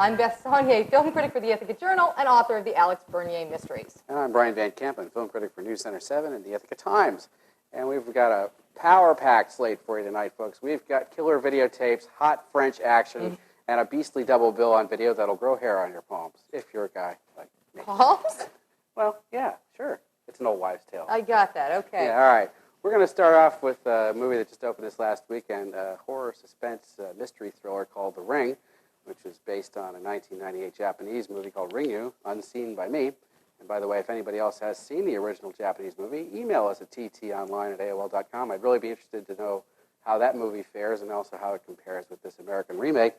I'm Beth Saunier, film critic for the Ithaca Journal and author of the Alex Bernier Mysteries. And I'm Brian Van Kampen, film critic for News Center 7 and the Ithaca Times. And we've got a power-packed slate for you tonight, folks. We've got killer videotapes, hot French action, and a beastly double bill on video that'll grow hair on your palms, if you're a guy like me. Palms? Well, yeah, sure. It's an old wives' tale. I got that, okay. Yeah, all right. We're going to start off with a movie that just opened this last weekend, a horror suspense mystery thriller called The Ring, which is based on a 1998 Japanese movie called Ringu, unseen by me. And by the way, if anybody else has seen the original Japanese movie, email us at ttonline@aol.com. I'd really be interested to know how that movie fares and also how it compares with this American remake,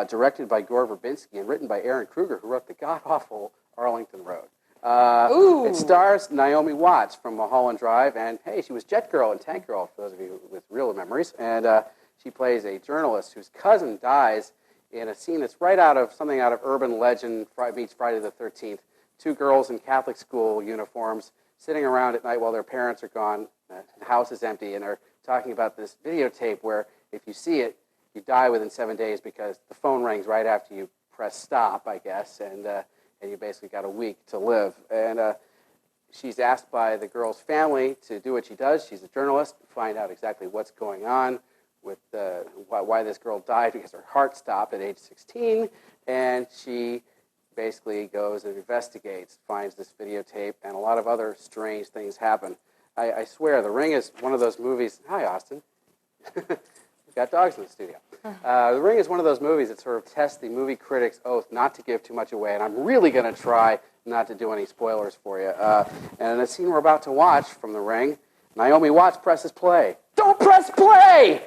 directed by Gore Verbinski and written by Aaron Kruger, who wrote the god-awful Arlington Road. It stars Naomi Watts from Mulholland Drive, and hey, she was Jet Girl and Tank Girl, for those of you with real memories. And she plays a journalist whose cousin dies in a scene that's right out of something out of urban legend meets Friday the 13th. Two girls in Catholic school uniforms sitting around at night while their parents are gone. The house is empty, and they're talking about this videotape where if you see it, you die within 7 days because the phone rings right after you press stop, I guess, and you basically got a week to live. And she's asked by the girl's family to do what she does. She's a journalist, find out exactly what's going on with why this girl died because her heart stopped at age 16, and she basically goes and investigates, finds this videotape, and a lot of other strange things happen. I swear, The Ring is one of those movies. Hi, Austin. We've got dogs in the studio. The Ring is one of those movies that sort of tests the movie critic's oath not to give too much away, and I'm really going to try not to do any spoilers for you. And in the scene we're about to watch from The Ring, Naomi Watts presses play. Don't press play!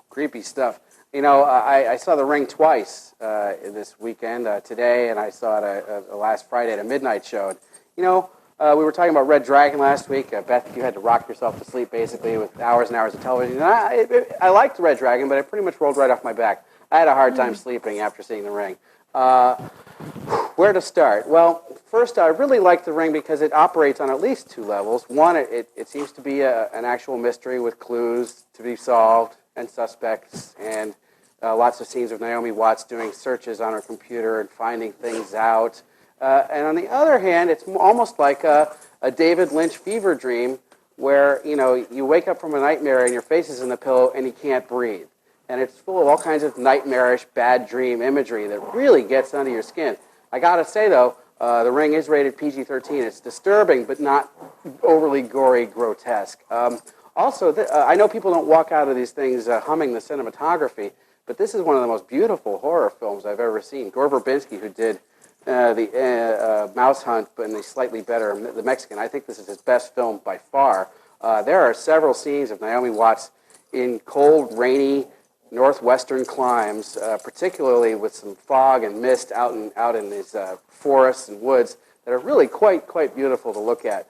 Creepy stuff. You know, I saw The Ring twice this weekend, today, and I saw it last Friday at a midnight show. You know, we were talking about Red Dragon last week. Beth, you had to rock yourself to sleep, basically, with hours and hours of television. And I liked Red Dragon, but it pretty much rolled right off my back. I had a hard time sleeping after seeing The Ring. Where to start? Well, first, I really like The Ring because it operates on at least two levels. One, it seems to be an actual mystery with clues to be solved and suspects, and lots of scenes of Naomi Watts doing searches on her computer and finding things out. And on the other hand, it's almost like a David Lynch fever dream where, you know, you wake up from a nightmare and your face is in the pillow and you can't breathe. And it's full of all kinds of nightmarish, bad dream imagery that really gets under your skin. I gotta say, though, The Ring is rated PG-13. It's disturbing, but not overly gory, grotesque. Also, I know people don't walk out of these things humming the cinematography, but this is one of the most beautiful horror films I've ever seen. Gore Verbinski, who did the Mouse Hunt, but in the slightly better The Mexican, I think this is his best film by far. There are several scenes of Naomi Watts in cold, rainy, northwestern climes, particularly with some fog and mist out in these forests and woods that are really quite beautiful to look at.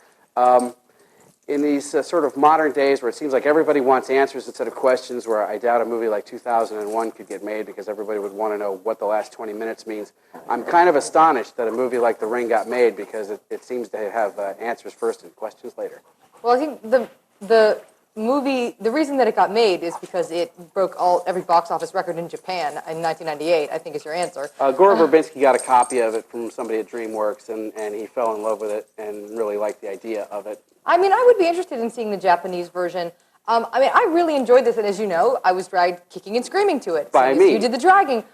In these sort of modern days where it seems like everybody wants answers instead of questions, where I doubt a movie like 2001 could get made because everybody would want to know what the last 20 minutes means, I'm kind of astonished that a movie like The Ring got made because it seems to have answers first and questions later. Well, I think the movie, the reason that it got made is because it broke every box office record in Japan in 1998, I think is your answer. Gore Verbinski got a copy of it from somebody at DreamWorks, and he fell in love with it and really liked the idea of it. I mean, I would be interested in seeing the Japanese version. I mean, I really enjoyed this, and as you know, I was dragged kicking and screaming to it. By me. You did the dragging.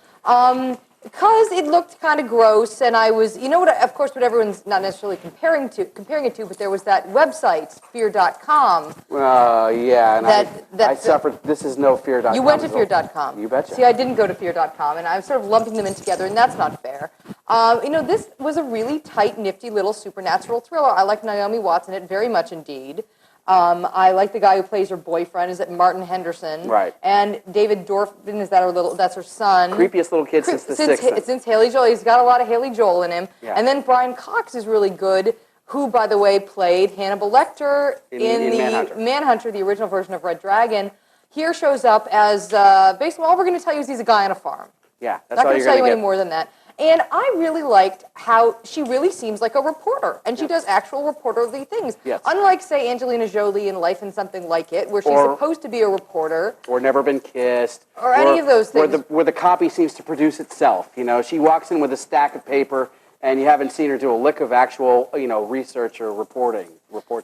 Because it looked kind of gross, and I was, you know what, of course, what everyone's not necessarily comparing it to, but there was that website, fear.com. Yeah, and I suffered, this is no fear.com. You went to fear.com. You betcha. See, I didn't go to fear.com, and I'm sort of lumping them in together, and that's not fair. You know, this was a really tight, nifty little supernatural thriller. I like Naomi Watts in it very much indeed. I like the guy who plays her boyfriend. Is it Martin Henderson? Right. And David Dorfman, that's her son. Creepiest little kid since The Sixth. Since Haley Joel. He's got a lot of Haley Joel in him. Yeah. And then Brian Cox is really good, who, by the way, played Hannibal Lecter in the Manhunter, the original version of Red Dragon. Here shows up as, basically, all we're going to tell you is he's a guy on a farm. Yeah, that's not all going you're to tell you get. any more than that. And I really liked how she really seems like a reporter, and she does actual reporterly things. Yes. Unlike, say, Angelina Jolie in Life and Something Like It, where she's supposed to be a reporter. Or Never Been Kissed. Or any of those things. Where the copy seems to produce itself. You know, she walks in with a stack of paper, and you haven't seen her do a lick of actual, research or report time.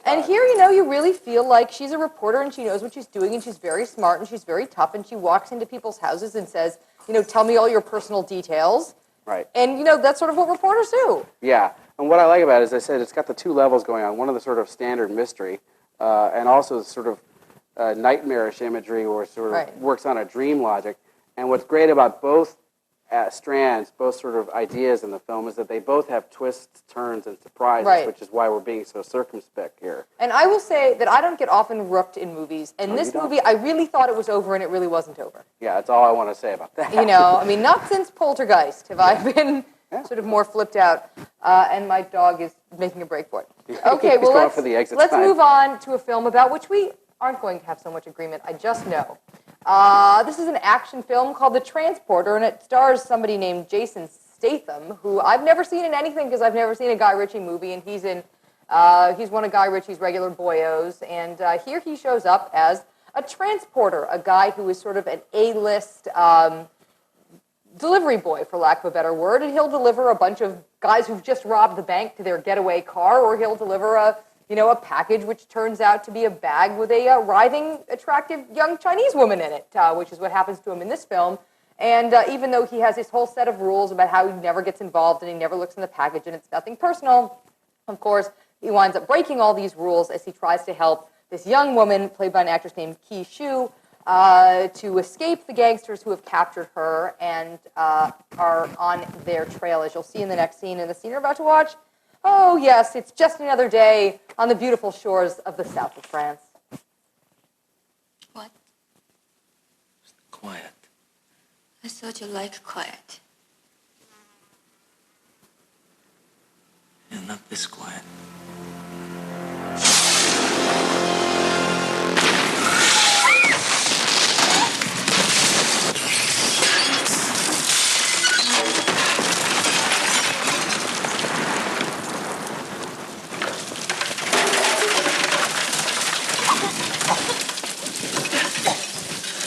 And here, you really feel like she's a reporter, and she knows what she's doing, and she's very smart, and she's very tough, and she walks into people's houses and says, tell me all your personal details. Right. And, that's sort of what reporters do. Yeah. And what I like about it, as I said, it's got the two levels going on. One of the sort of standard mystery, and also the sort of nightmarish imagery where it sort of works on a dream logic. And what's great about both strands, both sort of ideas in the film, is that they both have twists, turns, and surprises, which is why we're being so circumspect here. And I will say that I don't get often rooked in movies. And this movie, I really thought it was over, and it really wasn't over. Yeah, that's all I want to say about that. I mean, not since Poltergeist have I been sort of more flipped out. And my dog is making a break for it. Okay, well, let's move on to a film about which we aren't going to have so much agreement, I just know. This is an action film called The Transporter, and it stars somebody named Jason Statham, who I've never seen in anything because I've never seen a Guy Ritchie movie, and he's one of Guy Ritchie's regular boyos, and here he shows up as a transporter, a guy who is sort of an A-list delivery boy, for lack of a better word, and he'll deliver a bunch of guys who've just robbed the bank to their getaway car, or he'll deliver a package which turns out to be a bag with a writhing, attractive young Chinese woman in it, which is what happens to him in this film. And even though he has this whole set of rules about how he never gets involved and he never looks in the package and it's nothing personal, of course, he winds up breaking all these rules as he tries to help this young woman, played by an actress named Ki Shu, to escape the gangsters who have captured her and are on their trail, as you'll see in the next scene. In the scene you're about to watch, oh, yes, it's just another day on the beautiful shores of the south of France. What? Quiet. I thought you liked quiet. Yeah, not this quiet.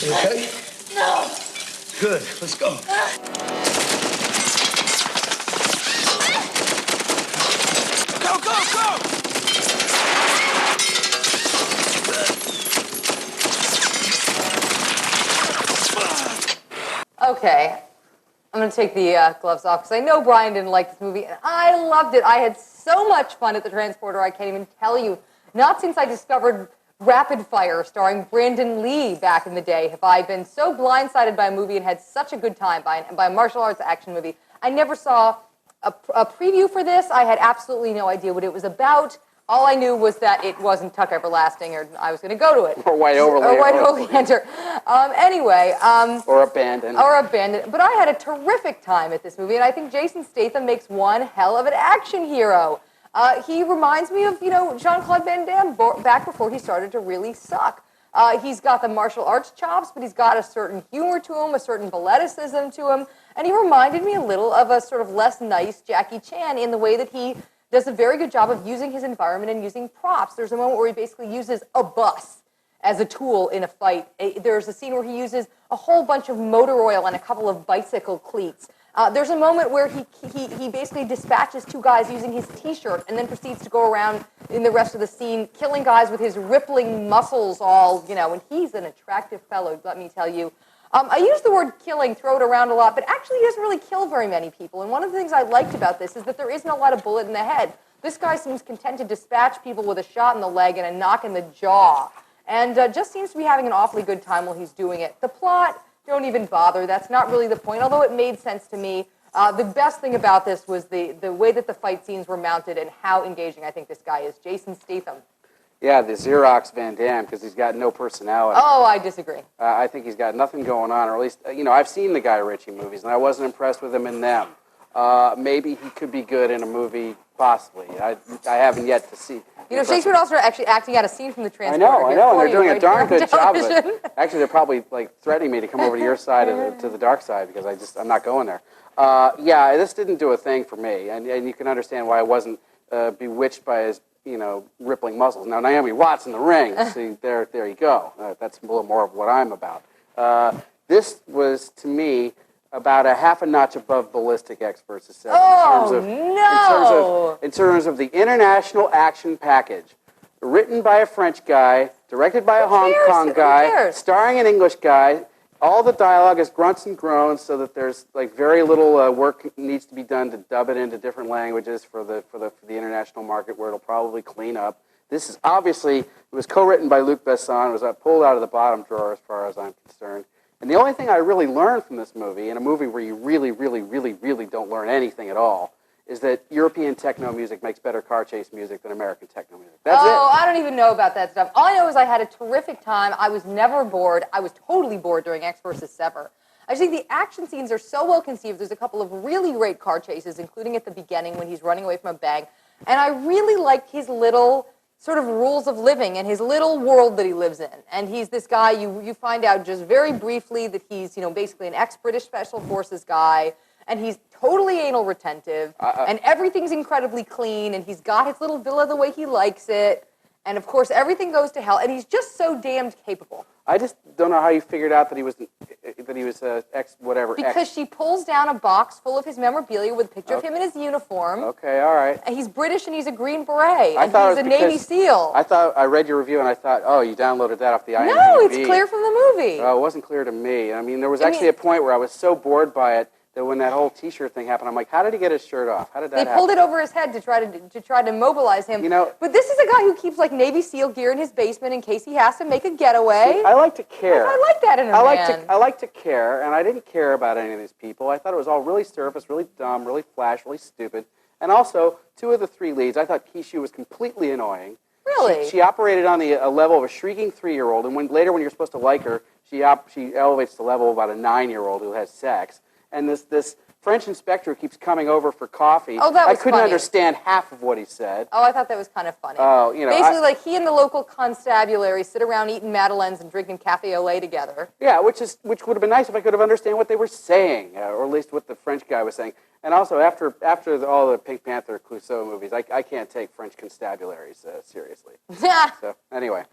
You okay? No! Good. Let's go. Go, go, go! Okay, I'm going to take the gloves off because I know Brian didn't like this movie, and I loved it. I had so much fun at The Transporter, I can't even tell you. Not since I discovered Rapid Fire, starring Brandon Lee back in the day, have I been so blindsided by a movie and had such a good time by a martial arts action movie. I never saw a preview for this. I had absolutely no idea what it was about. All I knew was that it wasn't Tuck Everlasting, or I was going to go to it. Or White Overlander. Or White Overlander. Anyway. Or Abandoned. Or Abandoned. But I had a terrific time at this movie, and I think Jason Statham makes one hell of an action hero. He reminds me of, Jean-Claude Van Damme back before he started to really suck. He's got the martial arts chops, but he's got a certain humor to him, a certain balleticism to him, and he reminded me a little of a sort of less nice Jackie Chan in the way that he does a very good job of using his environment and using props. There's a moment where he basically uses a bus as a tool in a fight. There's a scene where he uses a whole bunch of motor oil and a couple of bicycle cleats. There's a moment where he basically dispatches two guys using his T-shirt and then proceeds to go around in the rest of the scene killing guys with his rippling muscles all, and he's an attractive fellow, let me tell you. I use the word killing, throw it around a lot, but actually he doesn't really kill very many people. And one of the things I liked about this is that there isn't a lot of bullet in the head. This guy seems content to dispatch people with a shot in the leg and a knock in the jaw. And just seems to be having an awfully good time while he's doing it. The plot, don't even bother. That's not really the point, although it made sense to me. The best thing about this was the way that the fight scenes were mounted and how engaging I think this guy is. Jason Statham. Yeah, the Xerox Van Damme, because he's got no personality. Oh, I disagree. I think he's got nothing going on, or at least, I've seen the Guy Ritchie movies, and I wasn't impressed with him in them. Maybe he could be good in a movie, possibly. I haven't yet to see. Shakespeare also actually acting out a scene from the Transporter. I know, and they're doing a right darn here on good job of television. it. Actually, they're probably threatening me to come over to your side to the dark side because I'm not going there. Yeah, this didn't do a thing for me, and you can understand why I wasn't bewitched by his rippling muscles. Now Naomi Watts in the ring. See, there you go. That's a little more of what I'm about. This was to me about a half a notch above Ballistic X versus 7 in terms of the international action package. Written by a French guy, directed by a Hong Kong guy, starring an English guy. All the dialogue is grunts and groans, so that there's very little work needs to be done to dub it into different languages for the international market, where it'll probably clean up. This is obviously, it was co-written by Luc Besson. It was pulled out of the bottom drawer as far as I'm concerned. And the only thing I really learned from this movie, in a movie where you really, really, really, really don't learn anything at all, is that European techno music makes better car chase music than American techno music. That's it. Oh, I don't even know about that stuff. All I know is I had a terrific time. I was never bored. I was totally bored during X versus Sever. I just think the action scenes are so well conceived. There's a couple of really great car chases, including at the beginning when he's running away from a bank. And I really liked his little sort of rules of living and his little world that he lives in. And he's this guy, you find out just very briefly that he's, basically an ex-British Special Forces guy. And he's totally anal retentive, and everything's incredibly clean, and he's got his little villa the way he likes it, and of course everything goes to hell, and he's just so damned capable. I just don't know how you figured out that he was ex whatever. Because she pulls down a box full of his memorabilia with a picture of him in his uniform. Okay, all right. And he's British and he's a Green Beret, and he's a Navy SEAL. I thought I read your review and I thought, oh, you downloaded that off the IMDb. No, it's clear from the movie. Oh, it wasn't clear to me. I mean, there was actually a point where I was so bored by it that when that whole T-shirt thing happened, I'm like, how did he get his shirt off? How did that happen? They pulled it over his head to try to mobilize him. But this is a guy who keeps Navy SEAL gear in his basement in case he has to make a getaway. See, I like to care. I like that in a man. I like to care, and I didn't care about any of these people. I thought it was all really surface, really dumb, really flash, really stupid. And also, 2 of the 3 leads, I thought Keishu was completely annoying. Really? She operated on a level of a shrieking 3-year-old, and later when you're supposed to like her, she elevates to the level of about a 9-year-old who has sex. And this French inspector keeps coming over for coffee. Oh, that was I couldn't funny. understand half of what he said. Oh, I thought that was kind of funny. Oh, Basically, he and the local constabulary sit around eating madeleines and drinking cafe au lait together. Yeah, which would have been nice if I could have understood what they were saying, or at least what the French guy was saying. And also, after all the Pink Panther, Clouseau movies, I can't take French constabularies seriously. So anyway,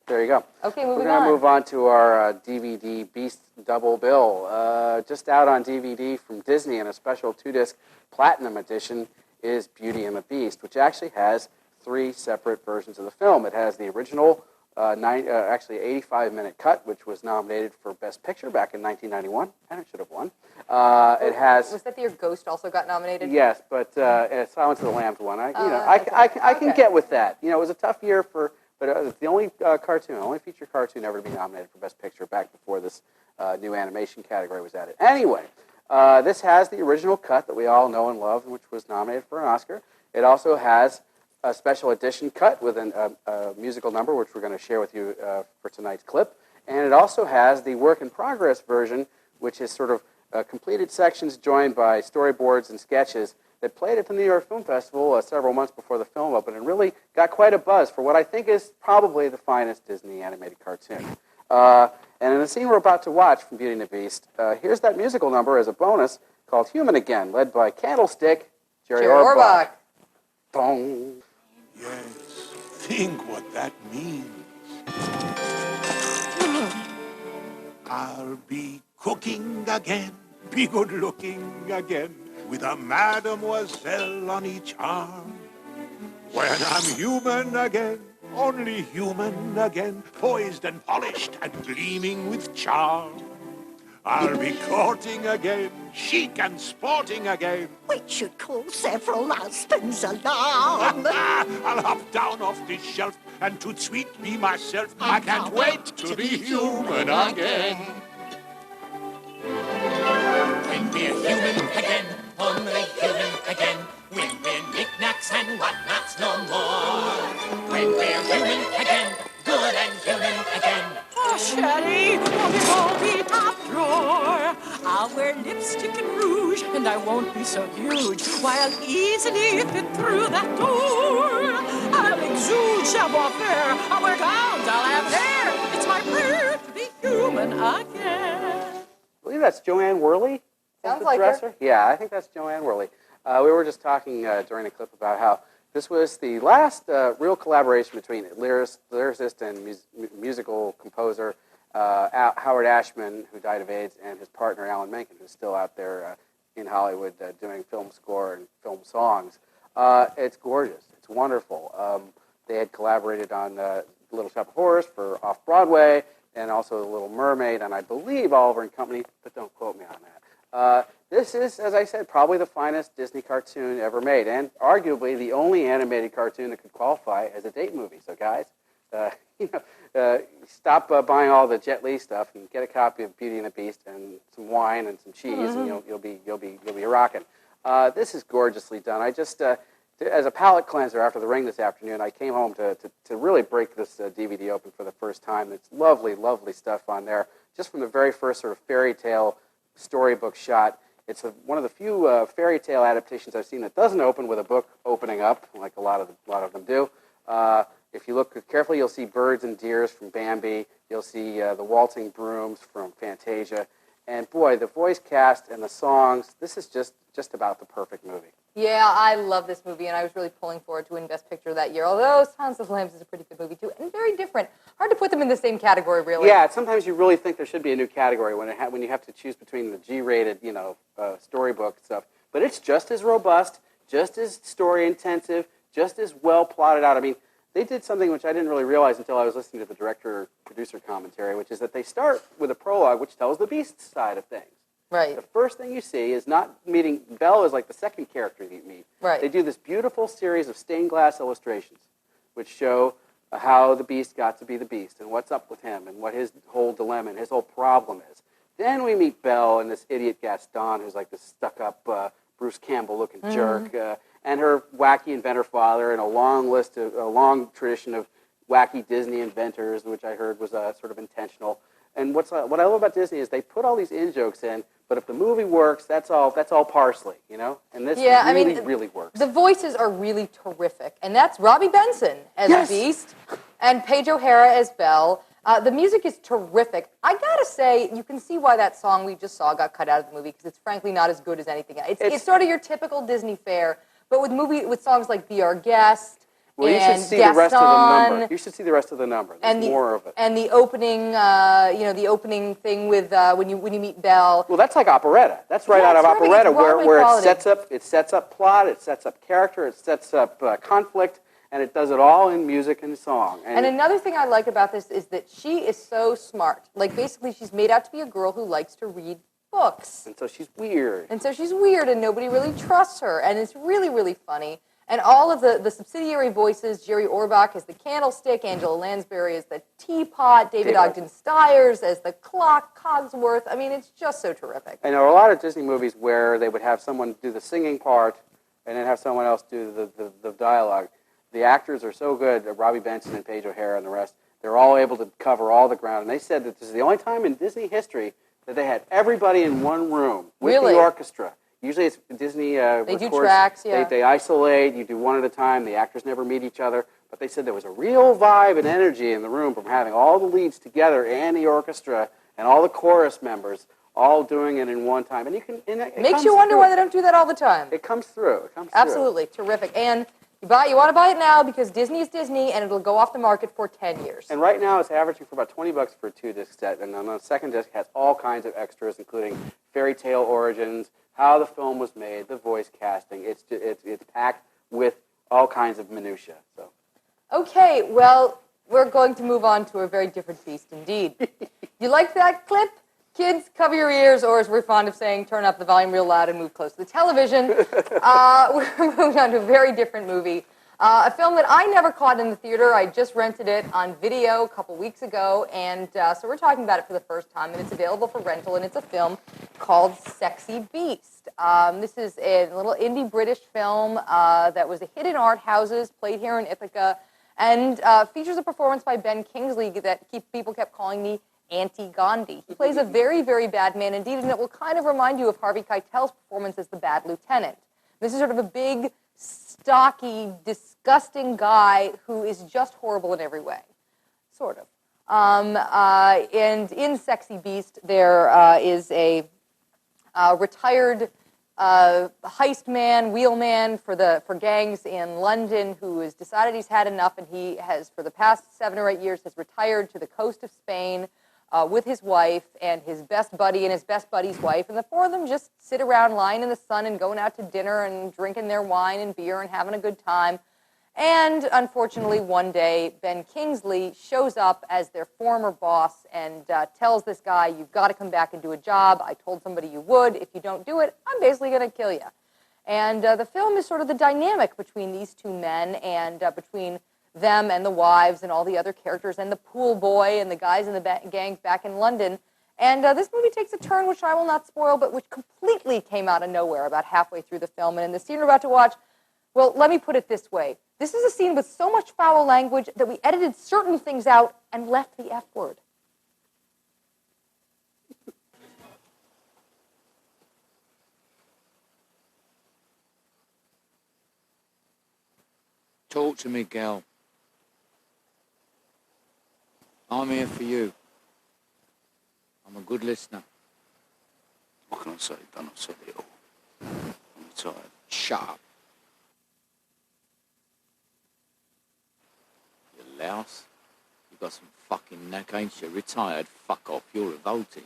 there you go. Okay, moving on. We're going to move on to our DVD Beast double bill. Just out on DVD from Disney in a special 2-disc Platinum edition is Beauty and the Beast, which actually has 3 separate versions of the film. It has the original, actually 85-minute cut, which was nominated for Best Picture back in 1991, and it should have won. It has. Was that the year Ghost also got nominated? Yes, but Silence of the Lambs won. I can get with that. It was a tough year for. But it's the only only feature cartoon ever to be nominated for Best Picture back before this new animation category was added. Anyway, this has the original cut that we all know and love, which was nominated for an Oscar. It also has a special edition cut with a musical number, which we're going to share with you for tonight's clip. And it also has the work-in-progress version, which is sort of completed sections joined by storyboards and sketches that played at the New York Film Festival several months before the film opened and really got quite a buzz for what I think is probably the finest Disney animated cartoon. And in the scene we're about to watch from Beauty and the Beast, here's that musical number as a bonus called Human Again, led by Candlestick, Jerry Orbach. Boom. Yes, think what that means. I'll be cooking again, be good looking again, with a mademoiselle on each arm. When I'm human again, only human again, poised and polished and gleaming with charm. I'll be courting again, chic and sporting again. Which should call several husbands alarm. I'll hop down off this shelf and to sweet be myself. I can't wait to be human again. When we're human again, only human again, when we're knickknacks and whatnots no more. When we're human again, good and human again. Oh, Sherry, won't be top drawer. I'll wear lipstick and rouge, and I won't be so huge, while easily fit through that door. I'll exude savoir-faire. I'll wear gowns, I'll have hair. It's my prayer to be human again. I believe that's Joanne Worley. Sounds the like her. dresser. Yeah, I think that's Joanne Worley. We were just talking during the clip about how this was the last real collaboration between lyricist and musical composer Howard Ashman, who died of AIDS, and his partner Alan Menken, who's still out there in Hollywood doing film score and film songs. It's gorgeous. It's wonderful. They had collaborated on Little Shop of Horrors for Off-Broadway, and also The Little Mermaid, and I believe Oliver and Company, but don't quote me on that. This is, as I said, probably the finest Disney cartoon ever made, and arguably the only animated cartoon that could qualify as a date movie. So, guys, stop buying all the Jet Li stuff and get a copy of Beauty and the Beast and some wine and some cheese, and you'll be rocking. This is gorgeously done. I just, as a palate cleanser after The Ring this afternoon, I came home to really break this DVD open for the first time. It's lovely, lovely stuff on there. Just from the very first sort of fairy tale storybook shot. It's one of the few fairy tale adaptations I've seen that doesn't open with a book opening up, like a lot of them do. If you look carefully, you'll see birds and deers from Bambi. You'll see the waltzing brooms from Fantasia. And boy, the voice cast and the songs, this is just about the perfect movie. Yeah, I love this movie, and I was really pulling forward to win Best Picture that year, although Silence of the Lambs is a pretty good movie, too, and very different. Hard to put them in the same category, really. Yeah, sometimes you really think there should be a new category when you have to choose between the G-rated, storybook stuff. But it's just as robust, just as story-intensive, just as well plotted out. I mean, they did something which I didn't really realize until I was listening to the director-producer commentary, which is that they start with a prologue which tells the Beast side of things. Right. The first thing you see is not meeting, Belle is like the second character you meet. Right. They do this beautiful series of stained glass illustrations which show how the Beast got to be the Beast and what's up with him and what his whole dilemma and his whole problem is. Then we meet Belle and this idiot Gaston, who's like this stuck-up Bruce Campbell-looking jerk, and her wacky inventor father, and a long tradition of wacky Disney inventors, which I heard was sort of intentional. And what I love about Disney is they put all these in-jokes in, but if the movie works, that's all parsley, And this really works. The voices are really terrific, and that's Robbie Benson as Yes. the Beast and Paige O'Hara as Belle. The music is terrific. I gotta say, you can see why that song we just saw got cut out of the movie, because it's frankly not as good as anything else. It's sort of your typical Disney fare, but with songs like Be Our Guest. Well, you and should see Gaston, the rest of the number. You should see the rest of the number. There's more of it. And the opening, the opening thing with when you meet Belle. Well, that's like operetta. That's right out of it's terrific. operetta, It's Broadway where quality. it sets up plot, it sets up character, it sets up conflict, and it does it all in music and song. And another thing I like about this is that she is so smart. Like, basically, she's made out to be a girl who likes to read books. And so she's weird. And nobody really trusts her. And it's really, really funny. And all of the subsidiary voices, Jerry Orbach as the candlestick, Angela Lansbury as the teapot, David Ogden Stiers as the clock, Cogsworth. I mean, it's just so terrific. I know a lot of Disney movies where they would have someone do the singing part and then have someone else do the dialogue. The actors are so good, Robbie Benson and Paige O'Hara and the rest, they're all able to cover all the ground. And they said that this is the only time in Disney history that they had everybody in one room with the orchestra. Usually it's Disney They do tracks, yeah. They isolate, you do one at a time, the actors never meet each other. But they said there was a real vibe and energy in the room from having all the leads together and the orchestra and all the chorus members all doing it in one time. And it Makes you wonder why they don't do that all the time. It comes through. Absolutely. Terrific. And, You want to buy it now because Disney is Disney, and it'll go off the market for 10 years. And right now, it's averaging for about $20 for a 2-disc set. And on the second disc, it has all kinds of extras, including fairy tale origins, how the film was made, the voice casting. It's packed with all kinds of minutia. So. Okay, well, we're going to move on to a very different beast indeed. You like that clip? Kids, cover your ears, or as we're fond of saying, turn up the volume real loud and move close to the television. We're moving on to a very different movie. A film that I never caught in the theater. I just rented it on video a couple weeks ago, and so we're talking about it for the first time, and it's available for rental, and it's a film called Sexy Beast. This is a little indie British film that was a hit in art houses, played here in Ithaca, and features a performance by Ben Kingsley that people kept calling me Auntie Gandhi. He plays a very, very bad man indeed, and it will kind of remind you of Harvey Keitel's performance as the Bad Lieutenant. This is sort of a big, stocky, disgusting guy who is just horrible in every way. Sort of. And in Sexy Beast, there is a retired heist man, wheelman for gangs in London who has decided he's had enough, and he has, for the past 7 or 8 years, has retired to the coast of Spain with his wife and his best buddy and his best buddy's wife, and the four of them just sit around lying in the sun and going out to dinner and drinking their wine and beer and having a good time. And unfortunately, one day, Ben Kingsley shows up as their former boss and tells this guy, you've got to come back and do a job. I told somebody you would. If you don't do it, I'm basically going to kill you. And the film is sort of the dynamic between these two men and between them and the wives and all the other characters and the pool boy and the guys in the gangs back in London. And this movie takes a turn, which I will not spoil, but which completely came out of nowhere about halfway through the film. And in the scene we're about to watch, well, let me put it this way. This is a scene with so much foul language that we edited certain things out and left the F word. Talk to me, gal. I'm here for you. I'm a good listener. What can I say? Done, I've said it all. I'm retired. Shut up. You louse. You got some fucking neck, ain't you? Retired, fuck off. You're revolting.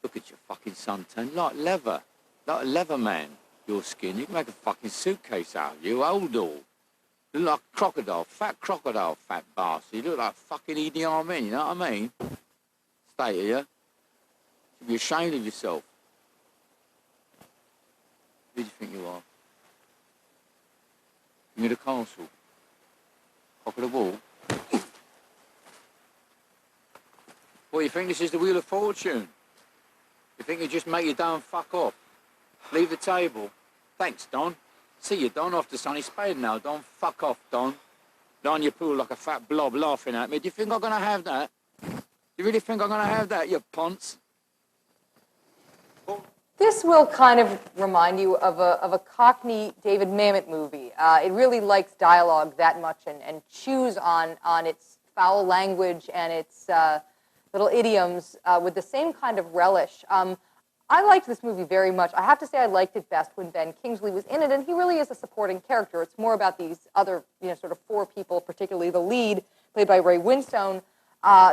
Look at your fucking suntan. Like leather. Like a leather man. Your skin. You can make a fucking suitcase out of you. Old all. You look like a crocodile, fat bastard. You look like fucking Idi Amin, you know what I mean? Stay here. You should be ashamed of yourself. Who do you think you are? King of the castle? Cock of the wall? What, you think this is the Wheel of Fortune? You think you just make your dough and fuck off? Leave the table? Thanks, Don. See you, Don, off to Sunny Spade now, Don. Fuck off, Don. Down your pool like a fat blob laughing at me. Do you think I'm going to have that? You really think I'm going to have that, you ponce? This will kind of remind you of a Cockney David Mamet movie. It really likes dialogue that much and chews on its foul language and its little idioms with the same kind of relish. I liked this movie very much. I have to say I liked it best when Ben Kingsley was in it, and he really is a supporting character. It's more about these other, sort of four people, particularly the lead, played by Ray Winstone,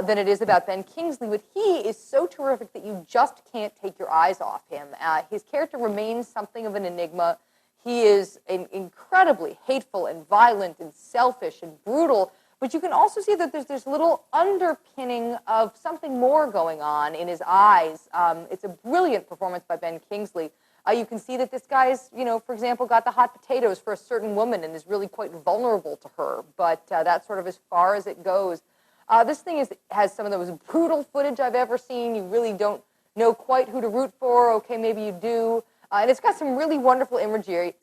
than it is about Ben Kingsley. But he is so terrific that you just can't take your eyes off him. His character remains something of an enigma. He is incredibly hateful and violent and selfish and brutal, but you can also see that there's this little underpinning of something more going on in his eyes. It's a brilliant performance by Ben Kingsley. You can see that this guy's, for example, got the hot potatoes for a certain woman and is really quite vulnerable to her, but that's sort of as far as it goes. This thing has some of the most brutal footage I've ever seen. You really don't know quite who to root for. Okay, maybe you do. And it's got some really wonderful imagery,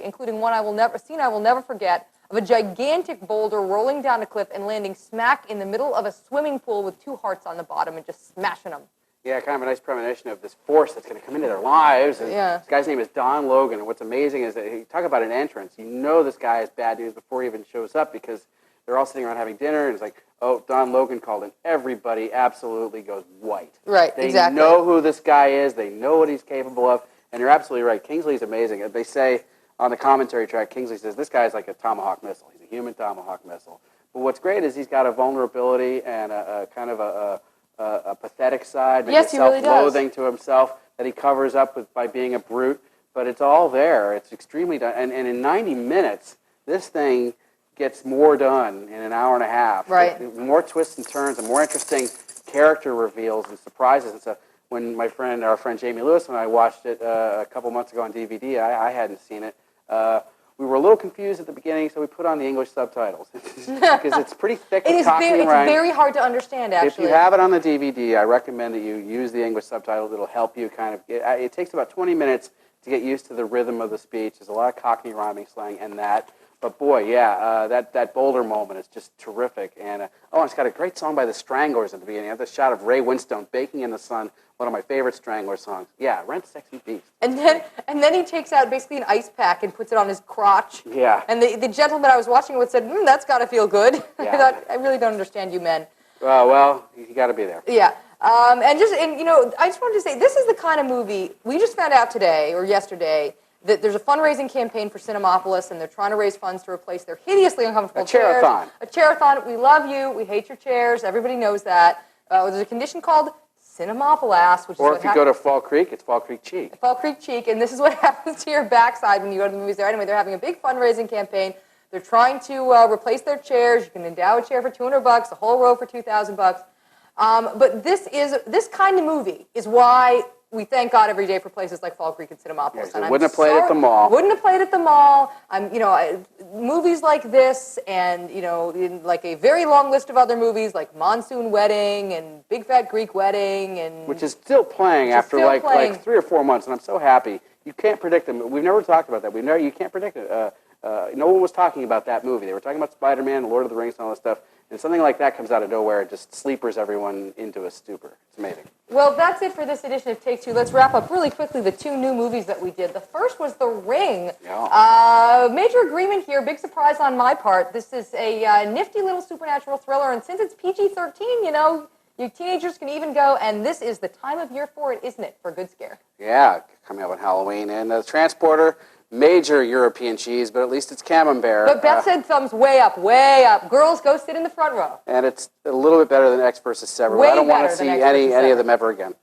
including one I will never forget, of a gigantic boulder rolling down a cliff and landing smack in the middle of a swimming pool with two hearts on the bottom and just smashing them. Yeah, kind of a nice premonition of this force that's going to come into their lives. And This guy's name is Don Logan, and what's amazing is that you talk about an entrance. You know this guy is bad news before he even shows up because they're all sitting around having dinner, and it's like, oh, Don Logan called, and everybody absolutely goes white. Right, they exactly. They know who this guy is. They know what he's capable of, and you're absolutely right. Kingsley's amazing. They say on the commentary track, Kingsley says, this guy's like a Tomahawk missile. He's a human Tomahawk missile. But what's great is he's got a vulnerability and a kind of a pathetic side, maybe Yes, he really does. self-loathing to himself that he covers up with by being a brute. But it's all there. It's extremely done. And in 90 minutes, this thing gets more done in an hour and a half. Right. More twists and turns and more interesting character reveals and surprises and stuff. When our friend Jamie Lewis, when I watched it a couple months ago on DVD, I hadn't seen it. We were a little confused at the beginning, so we put on the English subtitles because it's pretty thick with Cockney It's rhyme. very hard to understand, actually. If you have it on the DVD, I recommend that you use the English subtitles. It'll help you kind of it takes about 20 minutes to get used to the rhythm of the speech. There's a lot of Cockney rhyming, slang, and that. But boy, yeah, that Boulder moment is just terrific. And it's got a great song by the Stranglers at the beginning. I have the shot of Ray Winstone baking in the sun, one of my favorite Strangler songs. Yeah, Rent, Sexy Beast. And then he takes out basically an ice pack and puts it on his crotch. Yeah. And the gentleman I was watching with said, that's got to feel good. Yeah. I thought, I really don't understand you men. Well, you got to be there. Yeah. I just wanted to say, this is the kind of movie, we just found out today or yesterday that there's a fundraising campaign for Cinemapolis, and they're trying to raise funds to replace their hideously uncomfortable chairs. Chair-a-thon. A chair-a-thon. We love you. We hate your chairs. Everybody knows that. There's a condition called Cinemapolis, which Or is if you go to Fall Creek, it's Fall Creek Cheek. Fall Creek Cheek, and this is what happens to your backside when you go to the movies there. Anyway, they're having a big fundraising campaign. They're trying to replace their chairs. You can endow a chair for $200, a whole row for $2,000. But this kind of movie is why we thank God every day for places like Fall Creek and Cinemapolis. Yes, and it wouldn't have played at the mall. Wouldn't have played at the mall. Movies like this, and in like a very long list of other movies like Monsoon Wedding and Big Fat Greek Wedding, and which is still playing after still like playing. 3 or 4 months, and I'm so happy. You can't predict them. We've never talked about that. You can't predict it. No one was talking about that movie. They were talking about Spider-Man, Lord of the Rings, and all that stuff. And something like that comes out of nowhere and just sleepers everyone into a stupor. It's amazing. Well, that's it for this edition of Take Two. Let's wrap up really quickly the 2 new movies that we did. The first was The Ring. Yeah. Major agreement here. Big surprise on my part. This is a nifty little supernatural thriller, and since it's PG-13, you teenagers can even go, and this is the time of year for it, isn't it, for a good scare? Yeah, coming up on Halloween. And The Transporter, major European cheese, but at least it's Camembert. But Beth said thumbs way up, way up. Girls, go sit in the front row. And it's a little bit better than X versus Several. Way I don't want to better see than X any versus of them ever again.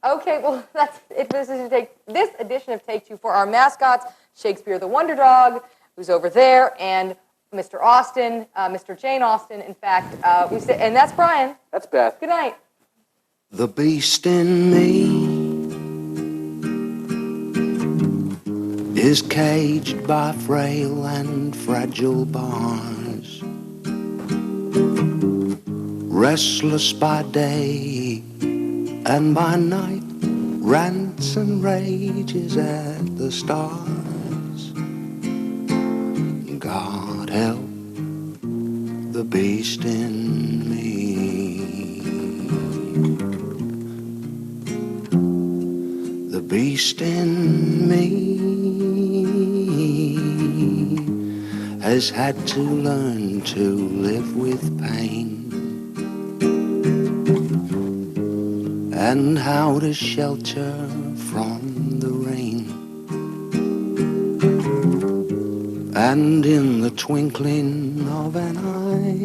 Okay, well, that's it. This edition of Take Two for our mascots, Shakespeare the Wonder Dog, who's over there, and Mr. Austin, Mr. Jane Austen, in fact. And that's Brian. That's Beth. Good night. The beast in me is caged by frail and fragile bars, restless by day and by night, rants and rages at the stars. God help the beast in me. The beast in me has had to learn to live with pain, and how to shelter from the rain. And in the twinkling of an eye,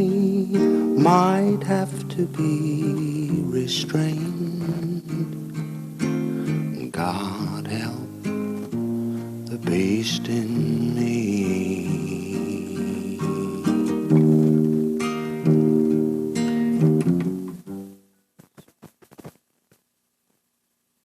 might have to be restrained. God help the beast in me.